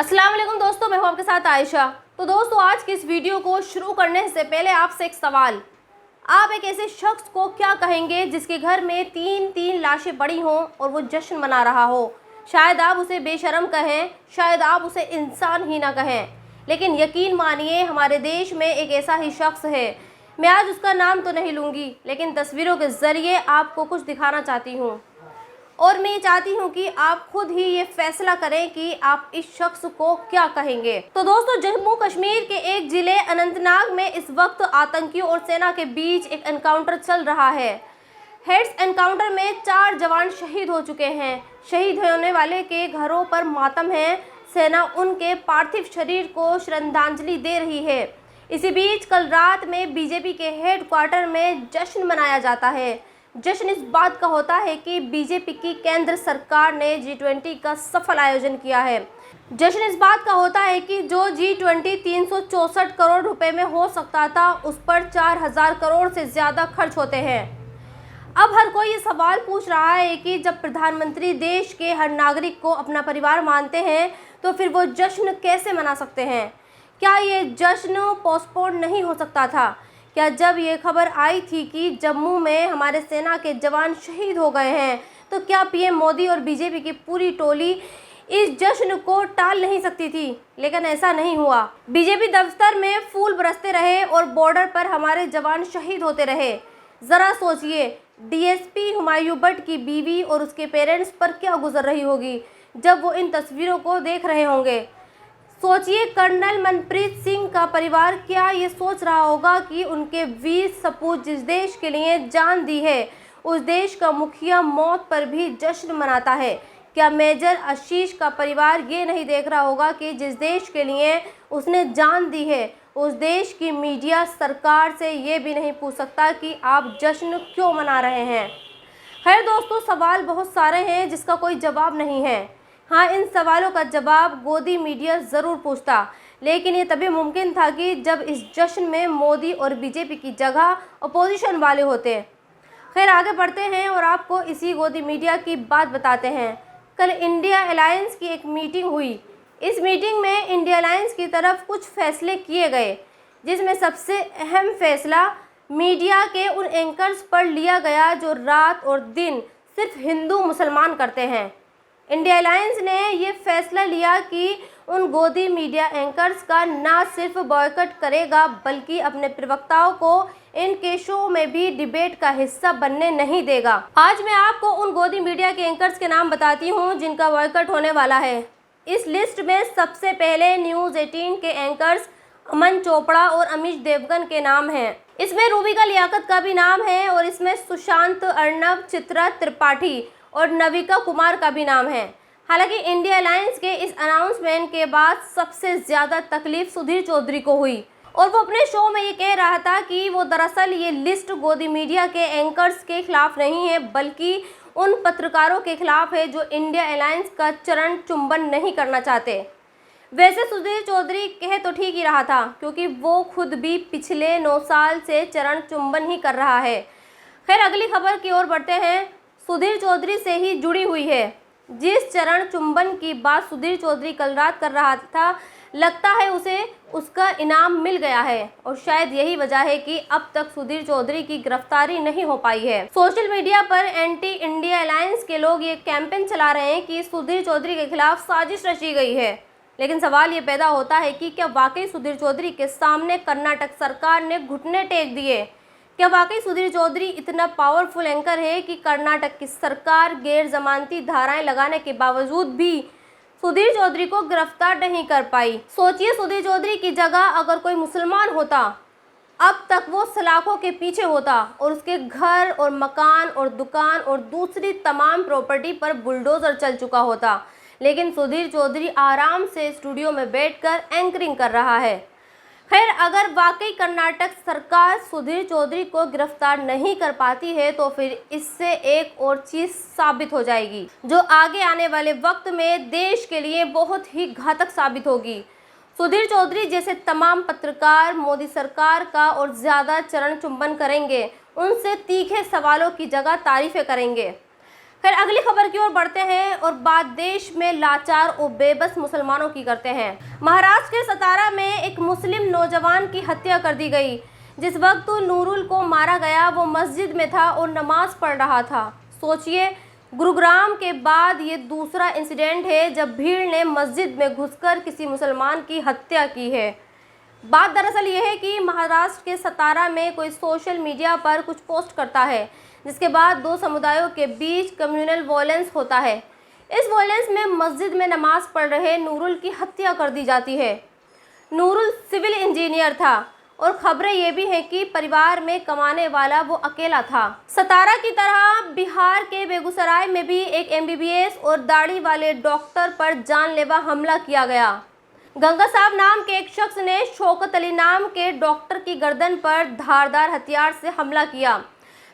अस्सलाम वालेकुम दोस्तों, मैं हूं आपके साथ आयशा। तो दोस्तों, आज की इस वीडियो को शुरू करने से पहले आपसे एक सवाल। आप एक ऐसे शख्स को क्या कहेंगे जिसके घर में तीन तीन लाशें पड़ी हों और वो जश्न मना रहा हो? शायद आप उसे बेशर्म कहें, शायद आप उसे इंसान ही ना कहें, लेकिन यकीन मानिए हमारे देश में एक ऐसा ही शख्स है। मैं आज उसका नाम तो नहीं लूँगी, लेकिन तस्वीरों के ज़रिए आपको कुछ दिखाना चाहती हूँ और मैं ये चाहती हूँ कि आप खुद ही ये फैसला करें कि आप इस शख्स को क्या कहेंगे। तो दोस्तों, जम्मू कश्मीर के एक जिले अनंतनाग में इस वक्त आतंकियों और सेना के बीच एक एनकाउंटर चल रहा है। हेड्स एनकाउंटर में 4 जवान शहीद हो चुके हैं। शहीद होने वाले के घरों पर मातम है। सेना उनके पार्थिव शरीर को श्रद्धांजलि दे रही है। इसी बीच कल रात में बीजेपी के हेडक्वार्टर में जश्न मनाया जाता है। जश्न इस बात का होता है कि बीजेपी की केंद्र सरकार ने G20 का सफल आयोजन किया है। जश्न इस बात का होता है कि जो G20 364 करोड़ रुपए में हो सकता था, उस पर 4000 करोड़ से ज़्यादा खर्च होते हैं। अब हर कोई ये सवाल पूछ रहा है कि जब प्रधानमंत्री देश के हर नागरिक को अपना परिवार मानते हैं, तो फिर वो जश्न कैसे मना सकते हैं? क्या ये जश्न पोस्टपोन नहीं हो सकता था? क्या जब ये खबर आई थी कि जम्मू में हमारे सेना के जवान शहीद हो गए हैं, तो क्या पीएम मोदी और बीजेपी की पूरी टोली इस जश्न को टाल नहीं सकती थी? लेकिन ऐसा नहीं हुआ। बीजेपी दफ्तर में फूल बरसते रहे और बॉर्डर पर हमारे जवान शहीद होते रहे। ज़रा सोचिए, डीएसपी हुमायूं भट्ट की बीवी और उसके पेरेंट्स पर क्या गुजर रही होगी जब वो इन तस्वीरों को देख रहे होंगे। सोचिए, कर्नल मनप्रीत सिंह का परिवार क्या ये सोच रहा होगा कि उनके वीर सपूत जिस देश के लिए जान दी है, उस देश का मुखिया मौत पर भी जश्न मनाता है? क्या मेजर आशीष का परिवार ये नहीं देख रहा होगा कि जिस देश के लिए उसने जान दी है, उस देश की मीडिया सरकार से ये भी नहीं पूछ सकता कि आप जश्न क्यों मना रहे हैं? खैर दोस्तों, सवाल बहुत सारे हैं जिसका कोई जवाब नहीं है। हाँ, इन सवालों का जवाब गोदी मीडिया ज़रूर पूछता, लेकिन ये तभी मुमकिन था कि जब इस जश्न में मोदी और बीजेपी की जगह अपोजिशन वाले होते। खैर, आगे बढ़ते हैं और आपको इसी गोदी मीडिया की बात बताते हैं। कल इंडिया अलायंस की एक मीटिंग हुई। इस मीटिंग में इंडिया अलायंस की तरफ कुछ फैसले किए गए, जिसमें सबसे अहम फैसला मीडिया के उन एंकर्स पर लिया गया जो रात और दिन सिर्फ हिंदू मुसलमान करते हैं। इंडिया अलायंस ने ये फैसला लिया कि उन गोदी मीडिया एंकर्स का ना सिर्फ बॉयकॉट करेगा, बल्कि अपने प्रवक्ताओं को इनके शो में भी डिबेट का हिस्सा बनने नहीं देगा। आज मैं आपको उन गोदी मीडिया के एंकर्स के नाम बताती हूँ जिनका बॉयकॉट होने वाला है। इस लिस्ट में सबसे पहले न्यूज़ 18 के एंकर्स अमन चोपड़ा और अमीश देवगन के नाम हैं। इसमें रूबिका लियाकत का भी नाम है और इसमें सुशांत अर्नब, चित्रा त्रिपाठी और नविका कुमार का भी नाम है। हालांकि इंडिया अलायंस के इस अनाउंसमेंट के बाद सबसे ज़्यादा तकलीफ सुधीर चौधरी को हुई और वो अपने शो में ये कह रहा था कि वो दरअसल ये लिस्ट गोदी मीडिया के एंकर्स के खिलाफ नहीं है, बल्कि उन पत्रकारों के खिलाफ है जो इंडिया अलायंस का चरण चुंबन नहीं करना चाहते। वैसे सुधीर चौधरी कह तो ठीक ही रहा था, क्योंकि वो खुद भी पिछले 9 साल से चरण चुंबन ही कर रहा है। खैर, अगली खबर की ओर बढ़ते हैं। सुधीर चौधरी से ही जुड़ी हुई है। जिस चरण चुंबन की बात सुधीर चौधरी कल रात कर रहा था, लगता है उसे उसका इनाम मिल गया है और शायद यही वजह है कि अब तक सुधीर चौधरी की गिरफ्तारी नहीं हो पाई है। सोशल मीडिया पर एंटी इंडिया अलायंस के लोग ये कैंपेन चला रहे हैं कि सुधीर चौधरी के खिलाफ साजिश रची गई है, लेकिन सवाल ये पैदा होता है कि क्या वाकई सुधीर चौधरी के सामने कर्नाटक सरकार ने घुटने टेक दिए? क्या वाकई सुधीर चौधरी इतना पावरफुल एंकर है कि कर्नाटक की सरकार गैर जमानती धाराएं लगाने के बावजूद भी सुधीर चौधरी को गिरफ्तार नहीं कर पाई? सोचिए, सुधीर चौधरी की जगह अगर कोई मुसलमान होता, अब तक वो सलाखों के पीछे होता और उसके घर और मकान और दुकान और दूसरी तमाम प्रॉपर्टी पर बुलडोजर चल चुका होता। लेकिन सुधीर चौधरी आराम से स्टूडियो में बैठकर एंकरिंग कर रहा है। खैर, अगर वाकई कर्नाटक सरकार सुधीर चौधरी को गिरफ्तार नहीं कर पाती है, तो फिर इससे एक और चीज़ साबित हो जाएगी जो आगे आने वाले वक्त में देश के लिए बहुत ही घातक साबित होगी। सुधीर चौधरी जैसे तमाम पत्रकार मोदी सरकार का और ज़्यादा चरण चुंबन करेंगे, उनसे तीखे सवालों की जगह तारीफें करेंगे। फिर अगली खबर की ओर बढ़ते हैं और बात देश में लाचार और बेबस मुसलमानों की करते हैं। महाराष्ट्र के सतारा में एक मुस्लिम नौजवान की हत्या कर दी गई। जिस वक्त नूरुल को मारा गया वो मस्जिद में था और नमाज पढ़ रहा था। सोचिए, गुरुग्राम के बाद ये दूसरा इंसिडेंट है जब भीड़ ने मस्जिद में घुसकर किसी मुसलमान की हत्या की है। बात दरअसल ये है कि महाराष्ट्र के सतारा में कोई सोशल मीडिया पर कुछ पोस्ट करता है, जिसके बाद दो समुदायों के बीच कम्युनल वॉयलेंस होता है। इस वॉयलेंस में मस्जिद में नमाज पढ़ रहे नूरुल की हत्या कर दी जाती है। नूरुल सिविल इंजीनियर था और खबरें ये भी हैं कि परिवार में कमाने वाला वो अकेला था। सतारा की तरह बिहार के बेगूसराय में भी एक MBBS और दाढ़ी वाले डॉक्टर पर जानलेवा हमला किया गया। गंगा साहब नाम के एक शख्स ने शौकत अली नाम के डॉक्टर की गर्दन पर धारदार हथियार से हमला किया।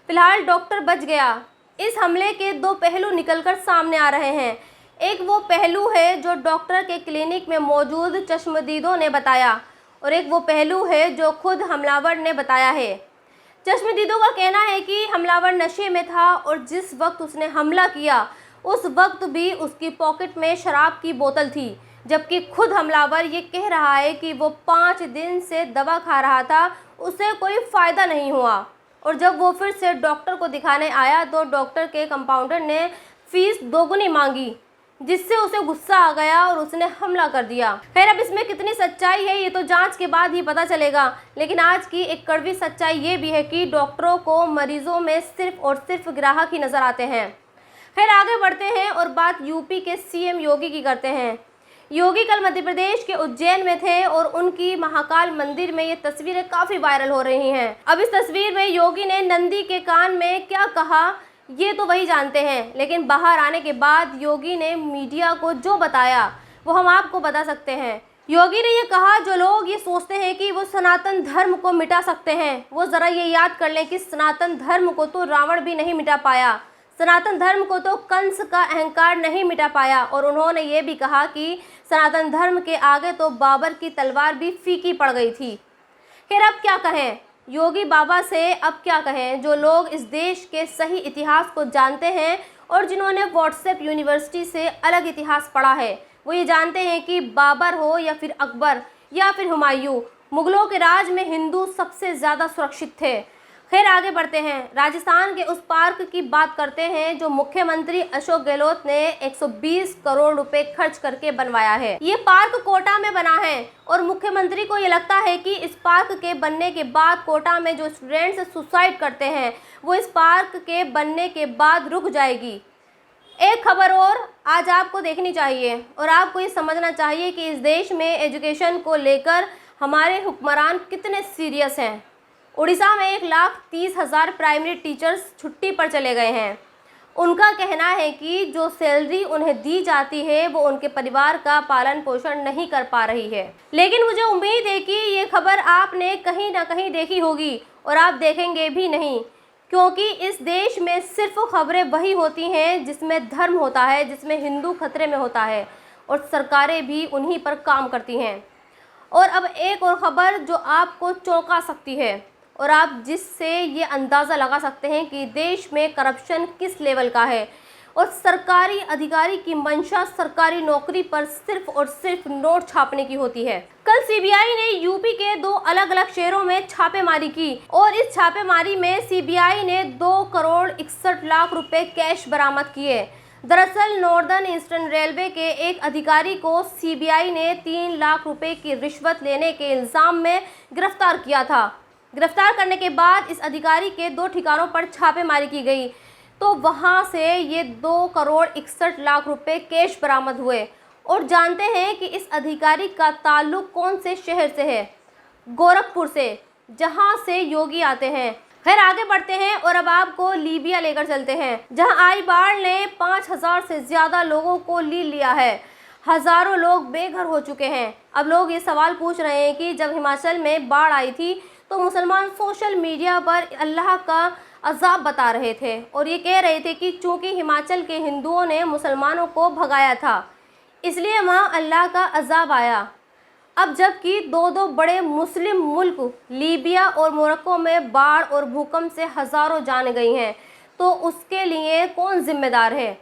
फिलहाल डॉक्टर बच गया। इस हमले के दो पहलू निकलकर सामने आ रहे हैं। एक वो पहलू है जो डॉक्टर के क्लिनिक में मौजूद चश्मदीदों ने बताया और एक वो पहलू है जो खुद हमलावर ने बताया है। चश्मदीदों का कहना है कि हमलावर नशे में था और जिस वक्त उसने हमला किया उस वक्त भी उसकी पॉकेट में शराब की बोतल थी, जबकि खुद हमलावर ये कह रहा है कि वो 5 दिन से दवा खा रहा था, उसे कोई फ़ायदा नहीं हुआ। और जब वो फिर से डॉक्टर को दिखाने आया तो डॉक्टर के कंपाउंडर ने फीस दोगुनी मांगी, जिससे उसे गुस्सा आ गया और उसने हमला कर दिया। खैर, अब इसमें कितनी सच्चाई है ये तो जांच के बाद ही पता चलेगा, लेकिन आज की एक कड़वी सच्चाई ये भी है कि डॉक्टरों को मरीजों में सिर्फ और सिर्फ ग्राहक ही नज़र आते हैं। फिर आगे बढ़ते हैं और बात यूपी के CM योगी की करते हैं। योगी कल मध्य प्रदेश के उज्जैन में थे और उनकी महाकाल मंदिर में ये तस्वीरें काफ़ी वायरल हो रही हैं। अब इस तस्वीर में योगी ने नंदी के कान में क्या कहा ये तो वही जानते हैं, लेकिन बाहर आने के बाद योगी ने मीडिया को जो बताया वो हम आपको बता सकते हैं। योगी ने ये कहा, जो लोग ये सोचते हैं कि वो सनातन धर्म को मिटा सकते हैं, वो ज़रा ये याद कर लें कि सनातन धर्म को तो रावण भी नहीं मिटा पाया, सनातन धर्म को तो कंस का अहंकार नहीं मिटा पाया। और उन्होंने ये भी कहा कि सनातन धर्म के आगे तो बाबर की तलवार भी फीकी पड़ गई थी। खैर, अब क्या कहें योगी बाबा से, अब क्या कहें जो लोग इस देश के सही इतिहास को जानते हैं और जिन्होंने व्हाट्सएप यूनिवर्सिटी से अलग इतिहास पढ़ा है, वो ये जानते हैं कि बाबर हो या फिर अकबर या फिर हुमायूं, मुगलों के राज में हिंदू सबसे ज़्यादा सुरक्षित थे। खैर, आगे बढ़ते हैं। राजस्थान के उस पार्क की बात करते हैं जो मुख्यमंत्री अशोक गहलोत ने 120 करोड़ रुपए खर्च करके बनवाया है। ये पार्क कोटा में बना है और मुख्यमंत्री को ये लगता है कि इस पार्क के बनने के बाद कोटा में जो स्टूडेंट्स सुसाइड करते हैं वो इस पार्क के बनने के बाद रुक जाएगी। एक खबर और आज आपको देखनी चाहिए और आपको ये समझना चाहिए कि इस देश में एजुकेशन को लेकर हमारे हुक्मरान कितने सीरियस हैं। उड़ीसा में 1,30,000 प्राइमरी टीचर्स छुट्टी पर चले गए हैं। उनका कहना है कि जो सैलरी उन्हें दी जाती है वो उनके परिवार का पालन पोषण नहीं कर पा रही है। लेकिन मुझे उम्मीद है कि ये खबर आपने कहीं ना कहीं देखी होगी और आप देखेंगे भी नहीं, क्योंकि इस देश में सिर्फ खबरें वही होती हैं जिसमें धर्म होता है, जिसमें हिंदू खतरे में होता है और सरकारें भी उन्हीं पर काम करती हैं। और अब एक और खबर जो आपको चौंका सकती है और आप जिससे ये अंदाज़ा लगा सकते हैं कि देश में करप्शन किस लेवल का है और सरकारी अधिकारी की मंशा सरकारी नौकरी पर सिर्फ और सिर्फ नोट छापने की होती है। कल CBI ने यूपी के 2 अलग अलग शहरों में छापेमारी की और इस छापेमारी में CBI ने 2 करोड़ 61 लाख रुपए कैश बरामद किए। दरअसल नॉर्दर्न ईस्टर्न रेलवे के एक अधिकारी को CBI ने 3 लाख रुपए की रिश्वत लेने के इल्ज़ाम में गिरफ्तार किया था। गिरफ्तार करने के बाद इस अधिकारी के 2 ठिकानों पर छापेमारी की गई तो वहां से ये 2 करोड़ 61 लाख रुपए कैश बरामद हुए। और जानते हैं कि इस अधिकारी का ताल्लुक कौन से शहर से है? गोरखपुर से, जहां से योगी आते हैं। खैर, आगे बढ़ते हैं और अब आपको लीबिया लेकर चलते हैं, जहां आई बाढ़ ने 5,000 से ज़्यादा लोगों को लिया है। हज़ारों लोग बेघर हो चुके हैं। अब लोग ये सवाल पूछ रहे हैं कि जब हिमाचल में बाढ़ आई थी तो मुसलमान सोशल मीडिया पर अल्लाह का अजाब बता रहे थे और ये कह रहे थे कि चूँकि हिमाचल के हिंदुओं ने मुसलमानों को भगाया था इसलिए वहाँ अल्लाह का अजाब आया। अब जबकि 2 बड़े मुस्लिम मुल्क लीबिया और मोरक्को में बाढ़ और भूकंप से हज़ारों जान गई हैं, तो उसके लिए कौन जिम्मेदार है?